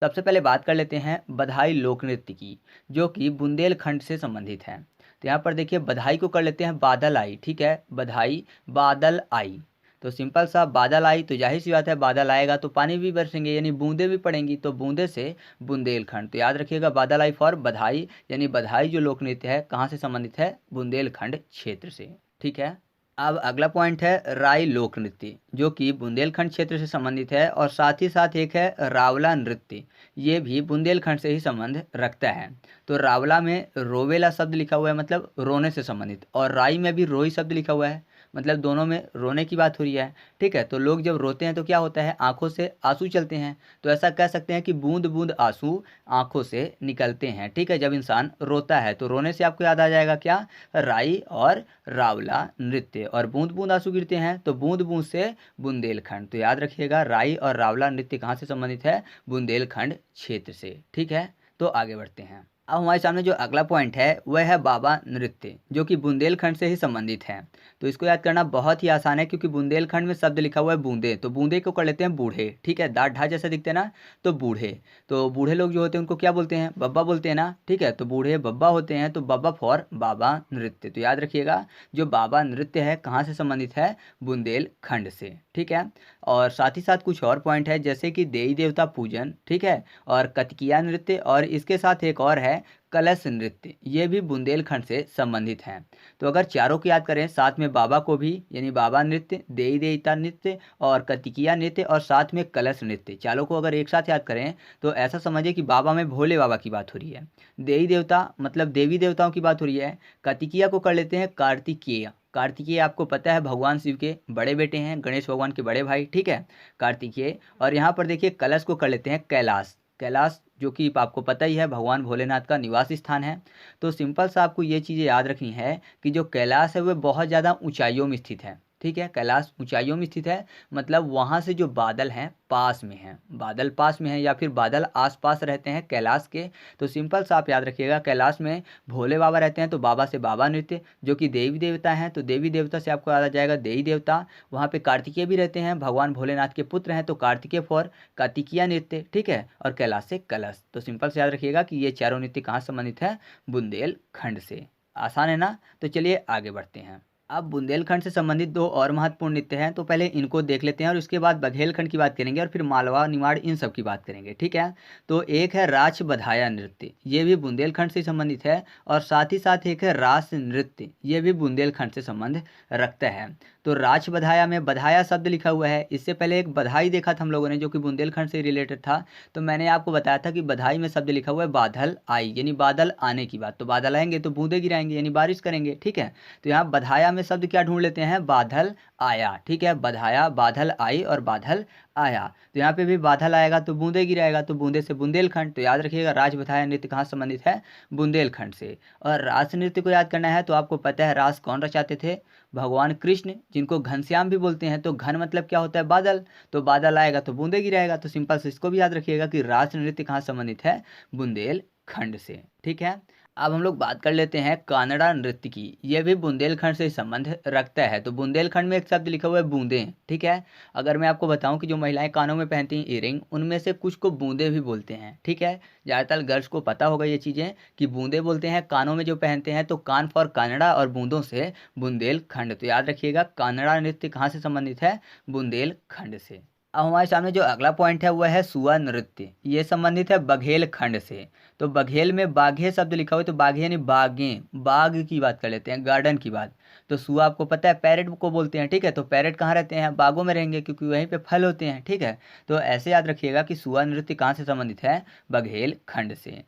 सबसे पहले बात कर लेते हैं बधाई लोक नृत्य की, जो कि बुंदेलखंड से संबंधित है। तो यहाँ पर देखिए बधाई को कर लेते हैं बादल आई, ठीक है, बधाई बादल आई। तो सिंपल सा बादल आई, तो जाहिर सी बात है बादल आएगा तो पानी भी बरसेंगे यानी बूंदे भी पड़ेंगी, तो बूंदे से बुंदेलखंड। तो याद रखिएगा बादल आई फॉर बधाई, यानी बधाई जो लोक नृत्य है कहाँ से संबंधित है, बुंदेलखंड क्षेत्र से। ठीक है। अब अगला पॉइंट है राई लोक नृत्य, जो कि बुंदेलखंड क्षेत्र से संबंधित है, और साथ ही साथ एक है रावला नृत्य, ये भी बुंदेलखंड से ही संबंध रखता है। तो रावला में रोवेला शब्द लिखा हुआ है, मतलब रोने से संबंधित, और राई में भी रोई शब्द लिखा हुआ है, मतलब दोनों में रोने की बात हो रही है। ठीक है। तो लोग जब रोते हैं तो क्या होता है, आंखों से आंसू चलते हैं। तो ऐसा कह सकते हैं कि बूंद बूंद आंसू आंखों से निकलते हैं। ठीक है। जब इंसान रोता है तो रोने से आपको याद आ जाएगा क्या, राई और रावला नृत्य। और बूंद बूंद आंसू गिरते हैं तो बूंद बूंद से बुंदेलखंड। तो याद रखिएगा राई और रावला नृत्य कहाँ से संबंधित है, बुंदेलखंड क्षेत्र से। ठीक है। तो आगे बढ़ते हैं। अब हमारे सामने जो अगला पॉइंट है वह है बाबा नृत्य, जो कि बुंदेलखंड से ही संबंधित है। तो इसको याद करना बहुत ही आसान है, क्योंकि बुंदेलखंड में शब्द लिखा हुआ है बूंदे, तो बूंदे को कर लेते हैं बूढ़े। ठीक है। दाढ़ ढा जैसे दिखते हैं ना, तो बूढ़े। तो बूढ़े लोग जो होते हैं उनको क्या बोलते हैं, बब्बा बोलते हैं ना। ठीक है। तो बूढ़े बब्बा होते हैं, तो बब्बा फॉर बाबा नृत्य। तो याद रखिएगा जो बाबा नृत्य है कहाँ से संबंधित है, बुंदेलखंड से। ठीक है। और साथ ही साथ कुछ और पॉइंट है, जैसे कि देवी देवता पूजन, ठीक है, और कतकिया नृत्य, और इसके साथ एक और है कलश नृत्य, ये भी बुंदेलखंड से संबंधित हैं। तो अगर चारों की याद करें साथ में बाबा को भी, यानी बाबा नृत्य, देवी देवता नृत्य और कतिकिया नृत्य, और साथ में कलश नृत्य, चारों को अगर एक साथ याद करें तो ऐसा समझिए कि बाबा में भोले बाबा की बात हो रही है, देवी देवता मतलब देवी देवताओं की बात हो रही है, कतिकिया को कर लेते हैं कार्तिकेय। कार्तिकेय आपको पता है भगवान शिव के बड़े बेटे हैं, गणेश भगवान के बड़े भाई। ठीक है, कार्तिकेय। और यहाँ पर देखिए कलश को कर लेते हैं कैलाश। कैलाश जो कि आपको पता ही है भगवान भोलेनाथ का निवास स्थान है। तो सिंपल सा आपको ये चीज़ें याद रखनी है कि जो कैलाश है वह बहुत ज़्यादा ऊंचाइयों में स्थित है। ठीक है, कैलाश ऊंचाइयों में स्थित है, मतलब वहाँ से जो बादल हैं पास में हैं, बादल पास में हैं या फिर बादल आसपास रहते हैं कैलाश के। तो सिंपल सा आप याद रखिएगा कैलाश में भोले बाबा रहते हैं, तो बाबा से बाबा नृत्य, जो कि देवी देवता हैं, तो देवी देवता से आपको याद आ जाएगा देवी देवता। वहाँ पे कार्तिकेय भी रहते हैं, भगवान भोलेनाथ के पुत्र हैं, तो कार्तिकेय फॉर कार्तिकीय नृत्य। ठीक है। और कैलाश से कलश। तो सिंपल से याद रखिएगा कि ये चारों नृत्य कहाँ संबंधित है, बुंदेलखंड से। आसान है ना। तो चलिए आगे बढ़ते हैं। अब बुंदेलखंड से संबंधित दो और महत्वपूर्ण नृत्य हैं, तो पहले इनको देख लेते हैं और उसके बाद बघेलखंड की बात करेंगे और फिर मालवा निमाड़ इन सब की बात करेंगे। ठीक है। तो एक है राछ बधाया नृत्य, ये भी बुंदेलखंड से संबंधित है, और साथ ही साथ एक है रास नृत्य, ये भी बुंदेलखंड से संबंध रखता है। तो राछ बधाया में बधाया शब्द लिखा हुआ है, इससे पहले एक बधाई देखा था हम लोगों ने जो कि बुंदेलखंड से रिलेटेड था। तो मैंने आपको बताया था कि बधाई में शब्द लिखा हुआ है बादल आई, यानी बादल आने की बात। तो बादल आएंगे तो बूंदे गिराएंगे यानी बारिश करेंगे। ठीक है। तो यहाँ बधाया में शब्द क्या ढूंढ लेते हैं, बादल आया। ठीक है, बधाया बादल आई और बादल आया। तो यहाँ पे भी बादल आएगा तो बूंदे गिराएगा, तो बूंदे से बुंदेलखंड। तो याद रखिएगा राज बधाया नृत्य कहाँ संबंधित है, बुंदेलखंड से। और रास नृत्य को याद करना है तो आपको पता है रास कौन रचाते थे, भगवान कृष्ण, जिनको घनश्याम भी बोलते हैं। तो घन मतलब क्या होता है, बादल, तो बादल आएगा तो बूंदे गिराएगा। तो सिंपल से इसको भी याद रखिएगा कि रास नृत्य कहाँ संबंधित है, बुंदेलखंड से। ठीक है। अब हम लोग बात कर लेते हैं कानड़ा नृत्य की, यह भी बुंदेलखंड से संबंध रखता है। तो बुंदेलखंड में एक शब्द लिखा हुआ है बूंदे। ठीक है। अगर मैं आपको बताऊं कि जो महिलाएं कानों में पहनती हैं ईयरिंग, उनमें से कुछ को बूंदे भी बोलते हैं। ठीक है। ज़्यादातर गर्ल्स को पता होगा ये चीज़ें कि बूंदे बोलते हैं कानों में जो पहनते हैं। तो कान फॉर कानड़ा और बूंदों से बुंदेलखंड। तो याद रखिएगा कानड़ा नृत्य कहाँ से संबंधित है, बुंदेलखंड से। अब हमारे सामने जो अगला पॉइंट है वह है सुआ नृत्य, ये संबंधित है बघेलखंड से। तो बघेल में बाघे शब्द लिखा हुआ है, तो बाघे यानी बागें, बाग की बात कर लेते हैं, गार्डन की बात। तो सुआ आपको पता है पैरेट को बोलते हैं। ठीक है। तो पैरेट कहाँ रहते हैं, बागों में रहेंगे, क्योंकि वहीं पे फल होते हैं। ठीक है। तो ऐसे याद रखिएगा कि सुआ नृत्य कहाँ से संबंधित है, बघेलखंड से।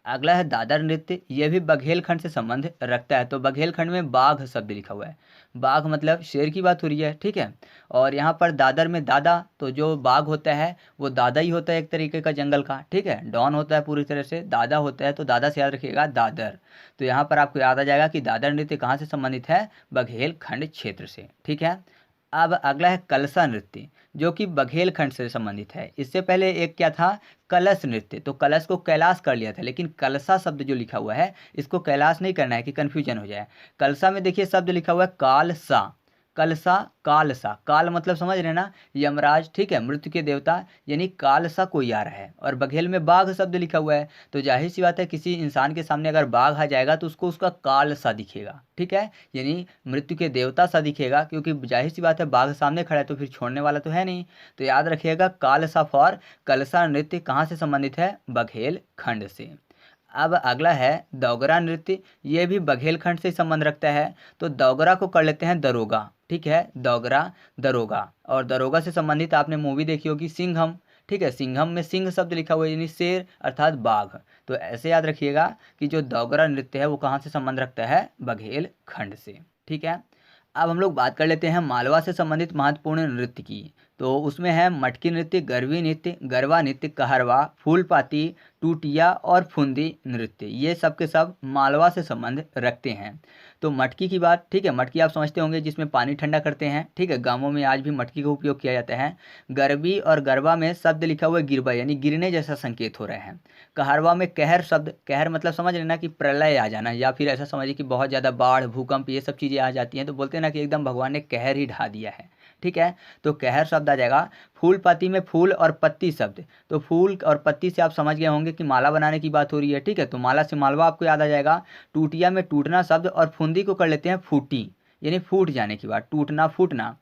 अगला है दादर नृत्य, यह भी बघेलखंड से संबंध रखता है। तो बघेलखंड में बाघ शब्द लिखा हुआ है, बाघ मतलब शेर की बात हो रही है। ठीक है। और यहाँ पर दादर में दादा, तो जो बाघ होता है वो दादा ही होता है एक तरीके का जंगल का। ठीक है। डॉन होता है पूरी तरह से, दादा होता है, तो दादा से याद रखिएगा दादर। तो यहाँ पर आपको याद आ जाएगा कि दादर नृत्य कहाँ से संबंधित है, बघेलखंड क्षेत्र से। ठीक है। अब अगला है कलसा नृत्य, जो कि बघेलखंड से संबंधित है। इससे पहले एक क्या था, कलश नृत्य। तो कलश को कैलाश कर लिया था, लेकिन कलसा शब्द जो लिखा हुआ है इसको कैलाश नहीं करना है कि कंफ्यूजन हो जाए। कलसा में देखिए शब्द लिखा हुआ है कालसा, कलसा कालसा, काल मतलब समझ रहे ना, यमराज, ठीक है, मृत्यु के देवता, यानी कालसा कोई आ रहा है। और बघेल में बाघ शब्द लिखा हुआ है, तो जाहिर सी बात है किसी इंसान के सामने अगर बाघ आ जाएगा तो उसको उसका काल सा दिखेगा, ठीक है, यानी मृत्यु के देवता सा दिखेगा, क्योंकि जाहिर सी बात है बाघ सामने खड़ा है तो फिर छोड़ने वाला तो है नहीं। तो याद रखिएगा कालसा फॉर कलसा नृत्य कहाँ से संबंधित है, बघेल खंड से। अब अगला है दोगरा नृत्य, ये भी बघेलखंड से संबंध रखता है। तो दोगरा को कर लेते हैं दरोगा, ठीक है, दोगरा दरोगा। और दरोगा से संबंधित आपने मूवी देखी होगी सिंघम, ठीक है, सिंघम में सिंह शब्द लिखा हुआ है यानी शेर अर्थात बाघ। तो ऐसे याद रखिएगा कि जो दोगरा नृत्य है वो कहाँ से संबंध रखता है, बघेलखंड से, ठीक है। अब हम लोग बात कर लेते हैं मालवा से संबंधित महत्वपूर्ण नृत्य की। तो उसमें है मटकी नृत्य, गरवी नृत्य, गरबा नृत्य, कहरवा, फूलपाती, टूटिया और फुंदी नृत्य, ये सब के सब मालवा से संबंध रखते हैं। तो मटकी की बात, ठीक है, मटकी आप समझते होंगे जिसमें पानी ठंडा करते हैं, ठीक है, गांवों में आज भी मटकी का उपयोग किया जाता है। गरबी और गरबा में शब्द लिखा हुआ है गिरबा, यानी गिरने जैसा संकेत हो रहे हैं। कहरवा में कहर शब्द, कहर मतलब समझ लेना कि प्रलय आ जाना, या फिर ऐसा समझिए कि बहुत ज़्यादा बाढ़ भूकंप ये सब चीज़ें आ जाती हैं, तो बोलते हैं ना कि एकदम भगवान ने कहर ही ढा दिया है, ठीक है, तो कहर शब्द आ जाएगा। फूलपाती में फूल और पत्ती शब्द, तो फूल और पत्ती से आप समझ गए होंगे कि माला बनाने की बात हो रही है, ठीक है, तो माला से मालवा आपको याद आ जाएगा। टूटिया में टूटना शब्द, और फुंदी को कर लेते हैं फूटी, यानी फूट जाने की बात, टूटना फूटना।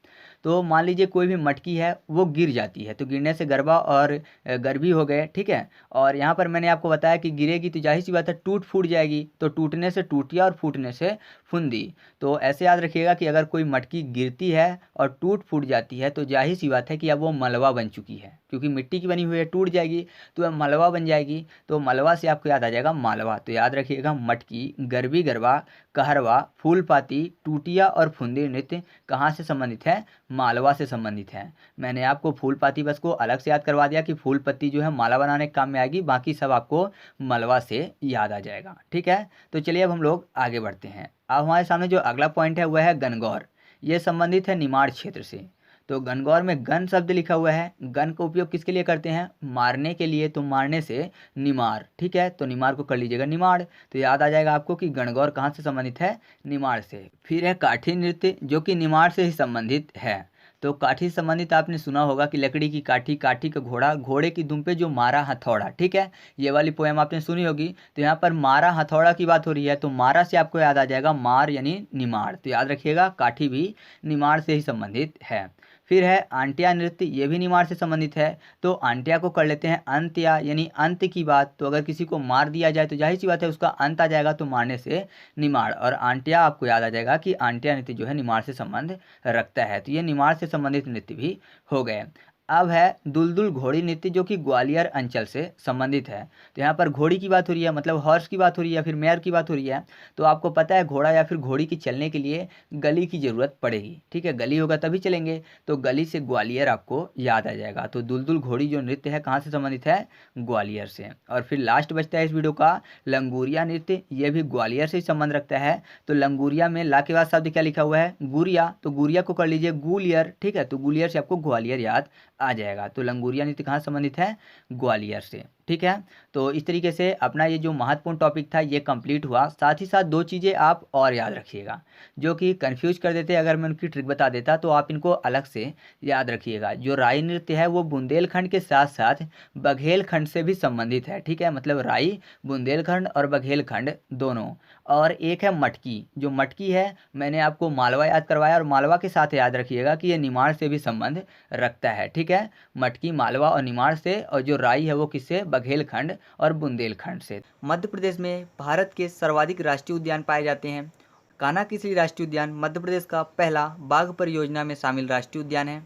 तो मान लीजिए कोई भी मटकी है वो गिर जाती है, तो गिरने से गरबा और गरबी हो गए, ठीक है। और यहाँ पर मैंने आपको बताया कि गिरेगी तो जाहिर सी बात है टूट फूट जाएगी, तो टूटने से टूटिया और फूटने से फुंदी। तो ऐसे याद रखिएगा कि अगर कोई मटकी गिरती है और टूट फूट जाती है तो जाहिर सी बात है कि अब वो मलवा बन चुकी है, क्योंकि मिट्टी की बनी हुई है, टूट जाएगी तो अब मलवा बन जाएगी। तो मलवा से आपको याद आ जाएगा मालवा। तो याद रखिएगा मटकी, गरबी गरबा, कहरवा, फूलपाती, टूटिया और फुंदी नृत्य कहाँ से संबंधित है, मालवा से संबंधित है। मैंने आपको फूलपाती बस को अलग से याद करवा दिया कि फूल पत्ती जो है माला बनाने के काम में आएगी, बाकी सब आपको मलवा से याद आ जाएगा, ठीक है। तो चलिए अब हम लोग आगे बढ़ते हैं। अब हमारे सामने जो अगला पॉइंट है वह है गणगौर, ये संबंधित है निमाड़ क्षेत्र से। तो गणगौर में गण शब्द लिखा हुआ है, गण का उपयोग किसके लिए करते हैं, मारने के लिए, तो मारने से निमार, ठीक है, तो निमार को कर लीजिएगा निमाड़। तो याद आ जाएगा आपको कि गणगौर कहाँ से संबंधित है, निमाड़ से। फिर है काठी नृत्य जो कि निमाड़ से ही संबंधित है। तो काठी से संबंधित आपने सुना होगा कि लकड़ी की काठी, काठी का घोड़ा, घोड़े की दुम पे जो मारा हथौड़ा, ठीक है, ये वाली पोएम आपने सुनी होगी। तो यहाँ पर मारा हथौड़ा की बात हो रही है, तो मारा से आपको याद आ जाएगा मार यानी निमाड़। तो याद रखिएगा काठी भी निमाड़ से ही संबंधित है। फिर है आंटिया नृत्य, ये भी निमाड़ से संबंधित है। तो आंटिया को कर लेते हैं अंत्या, यानी अंत की बात। तो अगर किसी को मार दिया जाए तो जाहिर सी बात है उसका अंत आ जाएगा, तो मारने से निमाड़। और आंटिया आपको याद आ जाएगा कि आंटिया नृत्य जो है निमाड़ से संबंध रखता है। तो ये निमाड़ से संबंधित नृत्य भी हो गए। अब है दुलदुल घोड़ी नृत्य जो कि ग्वालियर अंचल से संबंधित है। तो यहाँ पर घोड़ी की बात हो रही है, मतलब हॉर्स की बात हो रही है, फिर मेयर की बात हो रही है। तो आपको पता है घोड़ा या फिर घोड़ी की चलने के लिए गली की ज़रूरत पड़ेगी, ठीक है, गली होगा तभी चलेंगे। तो गली से ग्वालियर आपको याद आ जाएगा। तो दुलदुल घोड़ी जो नृत्य है कहाँ से संबंधित है, ग्वालियर से। और फिर लास्ट बचता है इस वीडियो का लंगूरिया नृत्य, ये भी ग्वालियर से ही संबंध रखता है। तो लंगूरिया में ला के बाद शब्द क्या लिखा हुआ है, गुरिया, तो गुरिया को कर लीजिए गुलियर, ठीक है, तो गुलियर से आपको ग्वालियर याद आ जाएगा। तो लंगूरिया नृत्य कहाँ संबंधित है, ग्वालियर से, ठीक है। तो इस तरीके से अपना ये जो महत्वपूर्ण टॉपिक था ये कंप्लीट हुआ। साथ ही साथ दो चीज़ें आप और याद रखिएगा जो कि कंफ्यूज कर देते, अगर मैं उनकी ट्रिक बता देता तो आप इनको अलग से याद रखिएगा। जो राई नृत्य है वो बुंदेलखंड के साथ साथ बघेलखंड से भी संबंधित है, ठीक है, मतलब राई बुंदेलखंड और बघेलखंड दोनों। और एक है मटकी, जो मटकी है मैंने आपको मालवा याद करवाया, और मालवा के साथ याद रखिएगा कि ये निमाड़ से भी संबंध रखता है, ठीक है, मटकी मालवा और निमाड़ से। और जो राई है वो किससे, बघेलखंड और बुंदेलखंड से। मध्य प्रदेश में भारत के सर्वाधिक राष्ट्रीय उद्यान पाए जाते हैं। कान्हा-किसली राष्ट्रीय उद्यान मध्य प्रदेश का पहला बाघ परियोजना में शामिल राष्ट्रीय उद्यान है।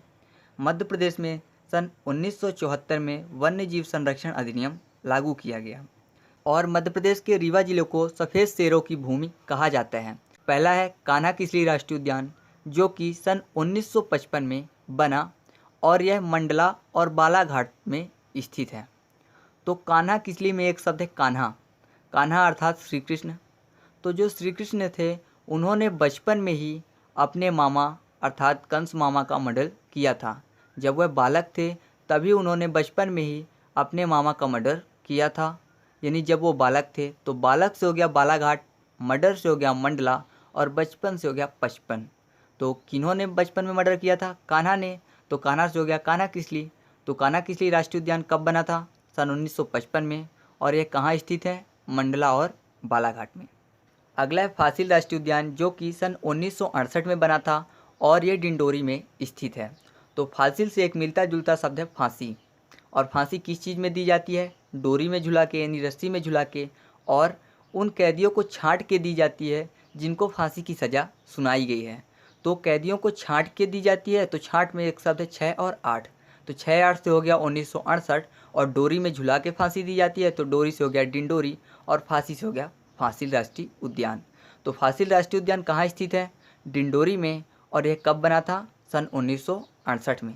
मध्य प्रदेश में सन 1974 में वन्य जीव संरक्षण अधिनियम लागू किया गया। और मध्य प्रदेश के रीवा जिले को सफ़ेद शेरों की भूमि कहा जाता है। पहला है कान्हा-किसली राष्ट्रीय उद्यान जो कि सन 1955 में बना, और यह मंडला और बालाघाट में स्थित है। तो कान्हा-किसली में एक शब्द है कान्हा, कान्हा अर्थात श्री कृष्ण। तो जो श्री कृष्ण थे उन्होंने बचपन में ही अपने मामा अर्थात कंस मामा का मर्डर किया था। जब वह बालक थे तभी उन्होंने बचपन में ही अपने मामा का मर्डर किया था, यानी जब वो बालक थे। तो बालक से हो गया बालाघाट, मर्डर से हो गया मंडला, और बचपन से हो गया 55। तो किन्होंने बचपन में मर्डर किया था? कान्हा ने। तो कान्हा से हो गया कान्हा किसली। तो कान्हा किसली राष्ट्रीय उद्यान कब बना था? सन 1955 में। और यह कहाँ स्थित है? मंडला और बालाघाट में। अगला है फासिल राष्ट्रीय उद्यान, जो कि सन 1968 में बना था और ये डिंडोरी में स्थित है। तो फासिल से एक मिलता जुलता शब्द है फांसी। और फांसी किस चीज़ में दी जाती है? डोरी में झुला के, यानी रस्सी में झुला के, और उन कैदियों को छांट के दी जाती है जिनको फांसी की सज़ा सुनाई गई है। तो कैदियों को छांट के दी जाती है, तो छांट में एक शब्द है 6 और 8। तो 6-8 से हो गया 1968, और डोरी में झुला के फांसी दी जाती है तो डोरी से हो गया डिंडोरी, और फांसी से हो गया फासिल राष्ट्रीय उद्यान। तो फासिल राष्ट्रीय उद्यान कहाँ स्थित है? डिंडोरी में। और यह कब बना था? सन 1968 में।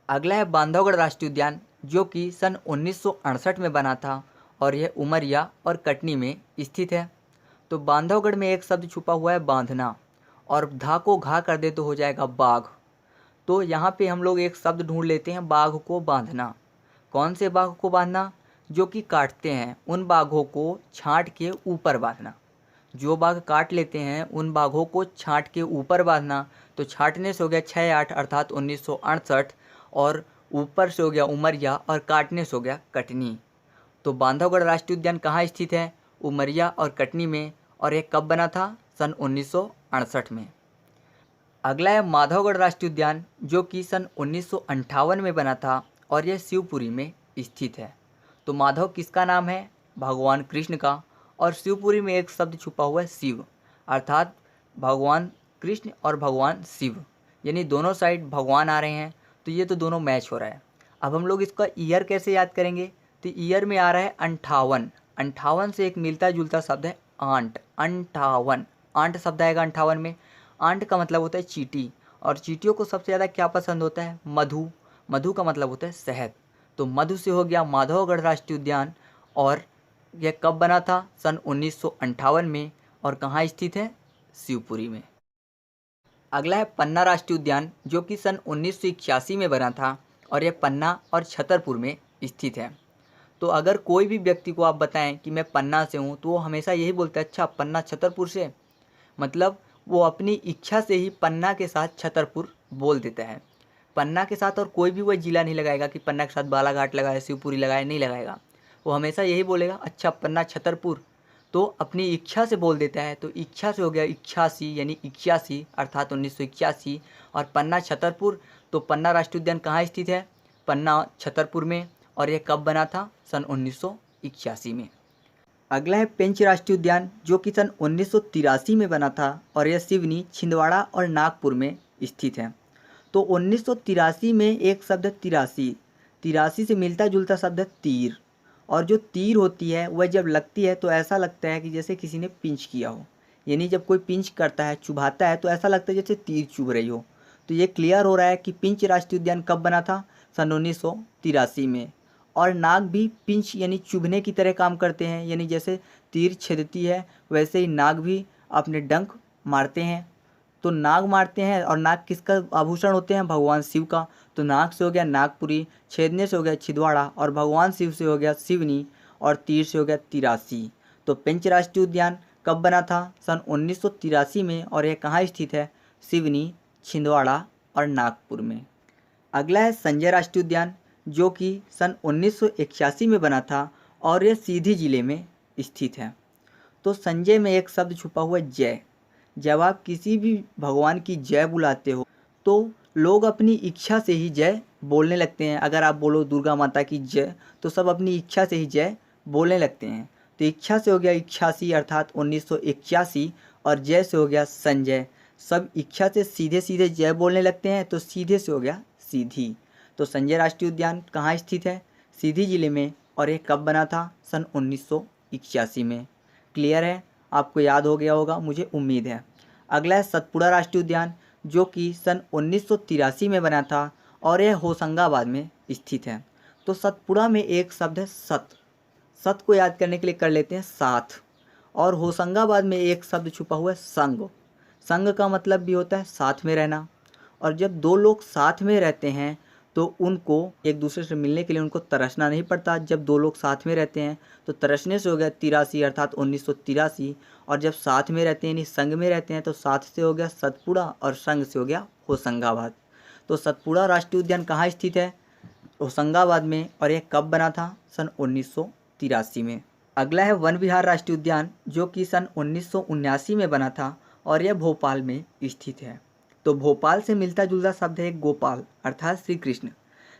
अगला है बांधवगढ़ राष्ट्रीय उद्यान, जो कि सन 1968 में बना था और यह उमरिया और कटनी में स्थित है। तो बांधवगढ़ में एक शब्द छुपा हुआ है बांधना, और धा को घा कर दे तो हो जाएगा बाघ। तो यहाँ पे हम लोग एक शब्द ढूंढ लेते हैं, बाघ को बांधना। कौन से बाघ को बांधना? जो कि काटते हैं उन बाघों को छांट के ऊपर बांधना। जो बाघ काट लेते हैं उन बाघों को छांट के ऊपर बांधना। तो छांटने से हो गया 6-8 अर्थात 1968, और ऊपर से हो गया उमरिया, और काटने से हो गया कटनी। तो बांधवगढ़ राष्ट्रीय उद्यान कहाँ स्थित है? उमरिया और कटनी में। और यह कब बना था? सन 1968 में। अगला है माधवगढ़ राष्ट्रीय उद्यान, जो कि सन 1958 में बना था और यह शिवपुरी में स्थित है। तो माधव किसका नाम है? भगवान कृष्ण का। और शिवपुरी में एक शब्द छुपा हुआ है शिव, अर्थात भगवान कृष्ण और भगवान शिव, यानी दोनों साइड भगवान आ रहे हैं, तो ये तो दोनों मैच हो रहा है। अब हम लोग इसका ईयर कैसे याद करेंगे? तो ईयर में आ रहा है 58। 58 से एक मिलता जुलता शब्द है आंट। 58 आंट शब्द आएगा 58 में। आंट का मतलब होता है चींटी, और चींटियों को सबसे ज़्यादा क्या पसंद होता है? मधु। मधु का मतलब होता है शहद। तो मधु से हो गया माधवगढ़ राष्ट्रीय उद्यान। और यह कब बना था? सन 1958 में। और कहाँ स्थित है? शिवपुरी में। अगला है पन्ना राष्ट्रीय उद्यान, जो कि सन 1981 में बना था और यह पन्ना और छतरपुर में स्थित है। तो अगर कोई भी व्यक्ति को आप बताएं कि मैं पन्ना से हूँ, तो वो हमेशा यही बोलता है अच्छा पन्ना छतरपुर से, मतलब वो अपनी इच्छा से ही पन्ना के साथ छतरपुर बोल देता है। पन्ना के साथ और कोई भी वह जिला नहीं लगाएगा कि पन्ना के साथ बालाघाट लगाए, शिवपुरी लगाए, नहीं लगाएगा। वो हमेशा यही बोलेगा अच्छा पन्ना छतरपुर, तो अपनी इच्छा से बोल देता है। तो इच्छा से हो गया 81, यानी 81 अर्थात 1981। और पन्ना छतरपुर, तो पन्ना राष्ट्रीय उद्यान कहाँ स्थित है? पन्ना छतरपुर में। और यह कब बना था? सन 1981 में। अगला है पेंच राष्ट्रीय उद्यान, जो कि सन 1983 में बना था और यह सिवनी, छिंदवाड़ा और नागपुर में स्थित है। तो 1983 में एक शब्द है तिरासी। तिरासी से मिलता जुलता शब्द है तीर। और जो तीर होती है वह जब लगती है तो ऐसा लगता है कि जैसे किसी ने पिंच किया हो, यानी जब कोई पिंच करता है, चुभाता है, तो ऐसा लगता है जैसे तीर चुभ रही हो। तो ये क्लियर हो रहा है कि पेंच राष्ट्रीय उद्यान कब बना था? सन 1983 में। और नाग भी पिंच यानी चुभने की तरह काम करते हैं, यानी जैसे तीर छेदती है वैसे ही नाग भी अपने डंक मारते हैं। तो नाग मारते हैं, और नाग किसका आभूषण होते हैं? भगवान शिव का। तो नाग से हो गया नागपुरी, छेदने से हो गया छिंदवाड़ा, और भगवान शिव से हो गया सिवनी, और तीर से हो गया तिरासी। तो पेंच राष्ट्रीय उद्यान कब बना था? सन 1983 में। और यह कहाँ स्थित है? सिवनी, छिंदवाड़ा और नागपुर में। अगला है संजय राष्ट्रीय उद्यान, जो कि सन 1981 में बना था और यह सीधी जिले में स्थित है। तो संजय में एक शब्द छुपा हुआ है जय। जब आप किसी भी भगवान की जय बुलाते हो तो लोग अपनी इच्छा से ही जय बोलने लगते हैं। अगर आप बोलो दुर्गा माता की जय, तो सब अपनी इच्छा से ही जय बोलने लगते हैं। तो इच्छा से हो गया 81 अर्थात 1981, और जय से हो गया संजय। सब इच्छा से सीधे सीधे जय बोलने लगते हैं, तो सीधे से हो गया सीधी। तो संजय राष्ट्रीय उद्यान कहाँ स्थित है? सीधी जिले में। और ये कब बना था? सन 1981 में। क्लियर है? आपको याद हो गया होगा, मुझे उम्मीद है। अगला है सतपुड़ा राष्ट्रीय उद्यान, जो कि सन 1983 में बना था और यह होशंगाबाद में स्थित है। तो सतपुड़ा में एक शब्द है सत। सत को याद करने के लिए कर लेते हैं साथ। और होशंगाबाद में एक शब्द छुपा हुआ है संग। संग का मतलब भी होता है साथ में रहना। और जब दो लोग साथ में रहते हैं तो उनको एक दूसरे से मिलने के लिए उनको तरसना नहीं पड़ता। जब दो लोग साथ में रहते हैं तो तरसने से हो गया 83 अर्थात 1983, और जब साथ में रहते हैं यानी संग में रहते हैं तो साथ से हो गया सतपुड़ा और संग से हो गया होशंगाबाद। तो सतपुड़ा राष्ट्रीय उद्यान कहाँ स्थित है? होशंगाबाद में। और यह कब बना था? सन 1983 में। अगला है वन विहार राष्ट्रीय उद्यान जो कि सन 1979 में बना था और यह भोपाल में स्थित है। तो भोपाल से मिलता जुलता शब्द है गोपाल अर्थात श्री कृष्ण।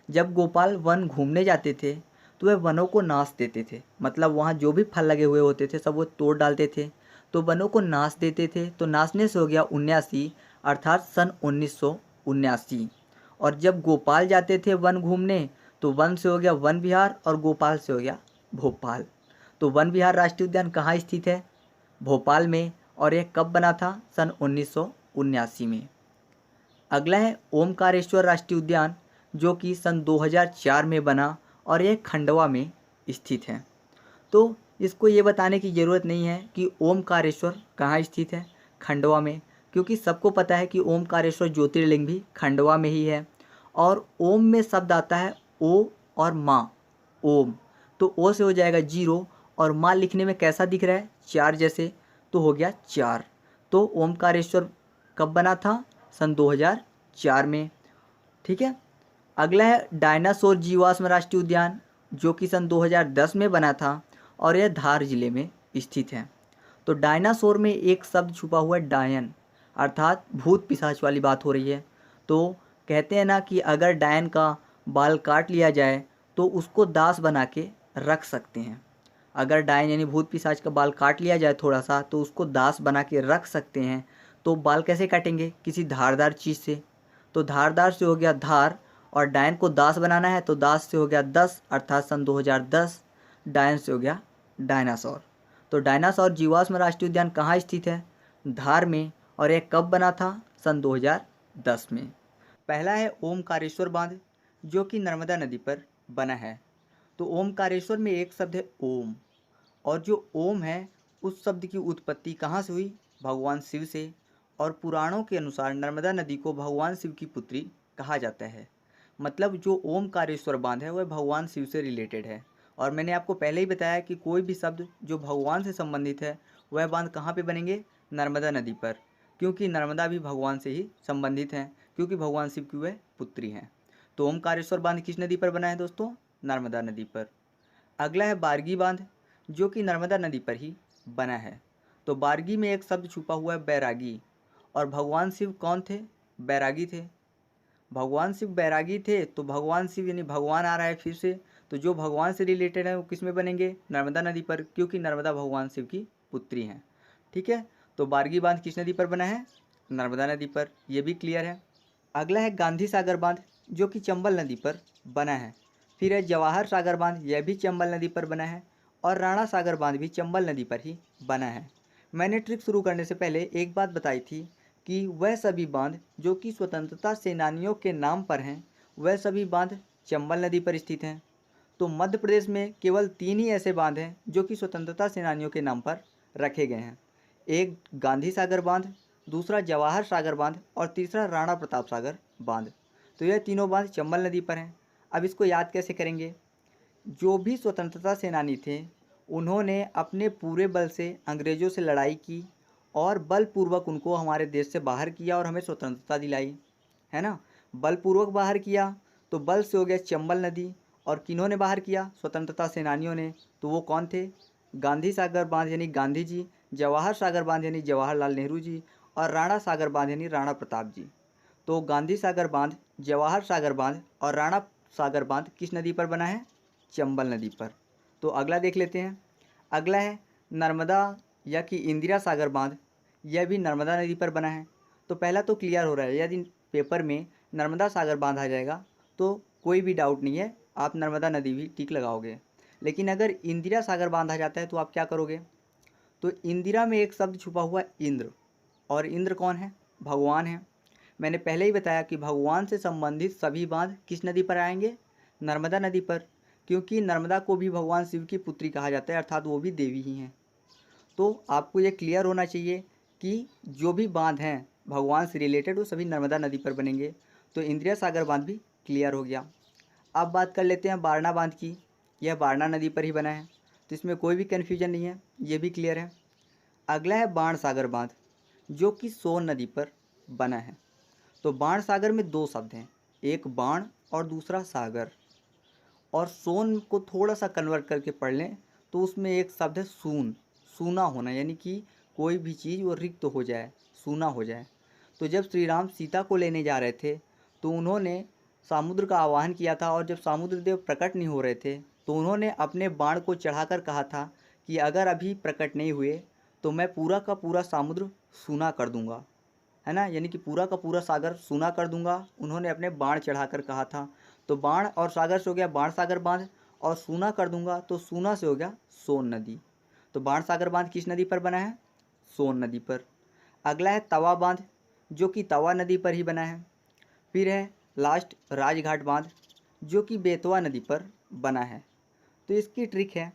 जब गोपाल वन घूमने जाते थे तो वह वनों को नाश देते थे, मतलब वहाँ जो भी फल लगे हुए होते थे सब वो तोड़ डालते थे, तो वनों को नाश देते थे। तो नाशने से हो गया 79 अर्थात सन 1979। और जब गोपाल जाते थे वन घूमने तो वन से हो गया वन विहार और गोपाल से हो गया भोपाल। तो वन विहार राष्ट्रीय उद्यान कहाँ स्थित है? भोपाल में। और यह कब बना था? सन 1979 में। अगला है ओमकारेश्वर राष्ट्रीय उद्यान जो कि सन 2004 में बना और यह खंडवा में स्थित है। तो इसको ये बताने की ज़रूरत नहीं है कि ओमकारेश्वर कहाँ स्थित है, खंडवा में, क्योंकि सबको पता है कि ओमकारेश्वर ज्योतिर्लिंग भी खंडवा में ही है। और ओम में शब्द आता है ओ और माँ, ओम। तो ओ से हो जाएगा 0 और माँ लिखने में कैसा दिख रहा है? 4 जैसे, तो हो गया 4। तो ओमकारेश्वर कब बना था? सन 2004 में। ठीक है। अगला है डायनासोर जीवाश्म राष्ट्रीय उद्यान जो कि सन 2010 में बना था और यह धार जिले में स्थित है। तो डायनासोर में एक शब्द छुपा हुआ है डायन, अर्थात भूत पिशाच वाली बात हो रही है। तो कहते हैं ना कि अगर डायन का बाल काट लिया जाए तो उसको दास बना के रख सकते हैं। अगर डायन यानी भूत पिशाच का बाल काट लिया जाए थोड़ा सा तो उसको दास बना के रख सकते हैं। तो बाल कैसे काटेंगे? किसी धारदार चीज़ से। तो धारदार से हो गया धार, और डायन को दास बनाना है तो दास से हो गया 10 अर्थात सन 2010। डायन से हो गया डायनासोर। तो डायनासोर जीवाश्म राष्ट्रीय उद्यान कहाँ स्थित है? धार में। और यह कब बना था? सन 2010 में। पहला है ओमकारेश्वर बांध जो कि नर्मदा नदी पर बना है। तो ओमकारेश्वर में एक शब्द है ओम, और जो ओम है उस शब्द की उत्पत्ति कहाँ से हुई? भगवान शिव से। और पुराणों के अनुसार नर्मदा नदी को भगवान शिव की पुत्री कहा जाता है। मतलब जो ओमकारेश्वर बांध है वह भगवान शिव से रिलेटेड है। और मैंने आपको पहले ही बताया कि कोई भी शब्द जो भगवान से संबंधित है वह बांध कहाँ पे बनेंगे? नर्मदा नदी पर, क्योंकि नर्मदा भी भगवान से ही संबंधित हैं, क्योंकि भगवान शिव की वह पुत्री हैं। तो ओमकारेश्वर बांध किस नदी पर बना है दोस्तों? नर्मदा नदी पर। अगला है बारगी बांध जो कि नर्मदा नदी पर ही बना है। तो बारगी में एक शब्द छुपा हुआ है बैरागी, और भगवान शिव कौन थे? बैरागी थे। भगवान शिव बैरागी थे, तो भगवान शिव यानी भगवान आ रहा है फिर से, तो जो भगवान से रिलेटेड है वो किस में बनेंगे? नर्मदा नदी पर, क्योंकि नर्मदा भगवान शिव की पुत्री हैं। ठीक है। तो बारगी बांध किस नदी पर बना है? नर्मदा नदी पर। यह भी क्लियर है। अगला है गांधी सागर बांध जो कि चंबल नदी पर बना है। फिर है जवाहर सागर बांध, यह भी चंबल नदी पर बना है। और राणा सागर बांध भी चंबल नदी पर ही बना है। मैंने ट्रिक शुरू करने से पहले एक बात बताई थी कि वह सभी बांध जो कि स्वतंत्रता सेनानियों के नाम पर हैं वह सभी बांध चंबल नदी पर स्थित हैं। तो मध्य प्रदेश में केवल 3 ही ऐसे बांध हैं जो कि स्वतंत्रता सेनानियों के नाम पर रखे गए हैं। एक गांधी सागर बांध, दूसरा जवाहर सागर बांध और तीसरा राणा प्रताप सागर बांध। तो यह तीनों बांध चंबल नदी पर हैं। अब इसको याद कैसे करेंगे? जो भी स्वतंत्रता सेनानी थे उन्होंने अपने पूरे बल से अंग्रेज़ों से लड़ाई की और बलपूर्वक उनको हमारे देश से बाहर किया और हमें स्वतंत्रता दिलाई, है ना। बलपूर्वक बाहर किया तो बल से हो गया चंबल नदी, और किन्होंने बाहर किया? स्वतंत्रता सेनानियों ने। तो वो कौन थे? गांधी सागर बांध यानी गांधी जी, जवाहर सागर बांध यानी जवाहरलाल नेहरू जी, और राणा सागर बांध यानी राणा प्रताप जी। तो गांधी सागर बांध, जवाहर सागर बांध और राणा सागर बांध किस नदी पर बना है? चंबल नदी पर। तो अगला देख लेते हैं। अगला है नर्मदा या कि इंदिरा सागर बांध, यह भी नर्मदा नदी पर बना है। तो पहला तो क्लियर हो रहा है, यदि पेपर में नर्मदा सागर बांध आ जाएगा तो कोई भी डाउट नहीं है, आप नर्मदा नदी भी टिक लगाओगे। लेकिन अगर इंदिरा सागर बांध आ जाता है तो आप क्या करोगे? तो इंदिरा में एक शब्द छुपा हुआ है इंद्र, और इंद्र कौन है? भगवान है। मैंने पहले ही बताया कि भगवान से संबंधित सभी बांध किस नदी पर आएंगे? नर्मदा नदी पर, क्योंकि नर्मदा को भी भगवान शिव की पुत्री कहा जाता है, अर्थात वो भी देवी ही हैं। तो आपको ये क्लियर होना चाहिए कि जो भी बांध हैं भगवान से रिलेटेड वो सभी नर्मदा नदी पर बनेंगे। तो इंदिरा सागर बांध भी क्लियर हो गया। अब बात कर लेते हैं बारना बांध की। यह बारना नदी पर ही बना है, तो इसमें कोई भी कन्फ्यूजन नहीं है, ये भी क्लियर है। अगला है बाणसागर बांध, जो कि सोन नदी पर बना है। तो बाणसागर में दो शब्द हैं, एक बाण और दूसरा सागर। और सोन को थोड़ा सा कन्वर्ट करके पढ़ लें तो उसमें एक शब्द है सून, सूना होना, यानी कि कोई भी चीज़ वो रिक्त हो जाए, सूना हो जाए। तो जब श्री राम सीता को लेने जा रहे थे तो उन्होंने समुद्र का आह्वान किया था, और जब समुद्र देव प्रकट नहीं हो रहे थे तो उन्होंने अपने बाण को चढ़ाकर कहा था कि अगर अभी प्रकट नहीं हुए तो मैं पूरा का पूरा समुद्र सूना कर दूंगा, है ना, यानी कि पूरा का पूरा सागर सूना कर दूंगा, उन्होंने अपने बाण चढ़ाकर कहा था। तो बाण और सागर से हो गया बाण सागर बांध, और सूना कर दूंगा तो सूना से हो गया सोन नदी। तो बाण सागर बांध किस नदी पर बना है? सोन नदी पर। अगला है तवा बांध, जो कि तवा नदी पर ही बना है। फिर है लास्ट राजघाट बांध, जो कि बेतवा नदी पर बना है। तो इसकी ट्रिक है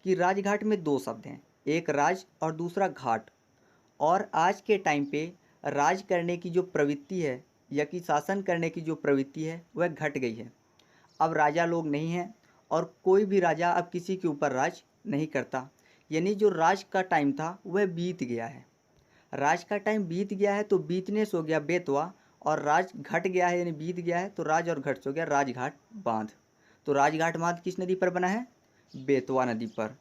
कि राजघाट में दो शब्द हैं, एक राज और दूसरा घाट। और आज के टाइम पे राज करने की जो प्रवृत्ति है या कि शासन करने की जो प्रवृत्ति है वह घट गई है। अब राजा लोग नहीं हैं और कोई भी राजा अब किसी के ऊपर राज नहीं करता, यानी जो राज का टाइम था वह बीत गया है। राज का टाइम बीत गया है तो बीतने से हो गया बेतवा, और राज घट गया है यानी बीत गया है तो राज और घट से हो गया राजघाट बांध। तो राजघाट बांध किस नदी पर बना है? बेतवा नदी पर।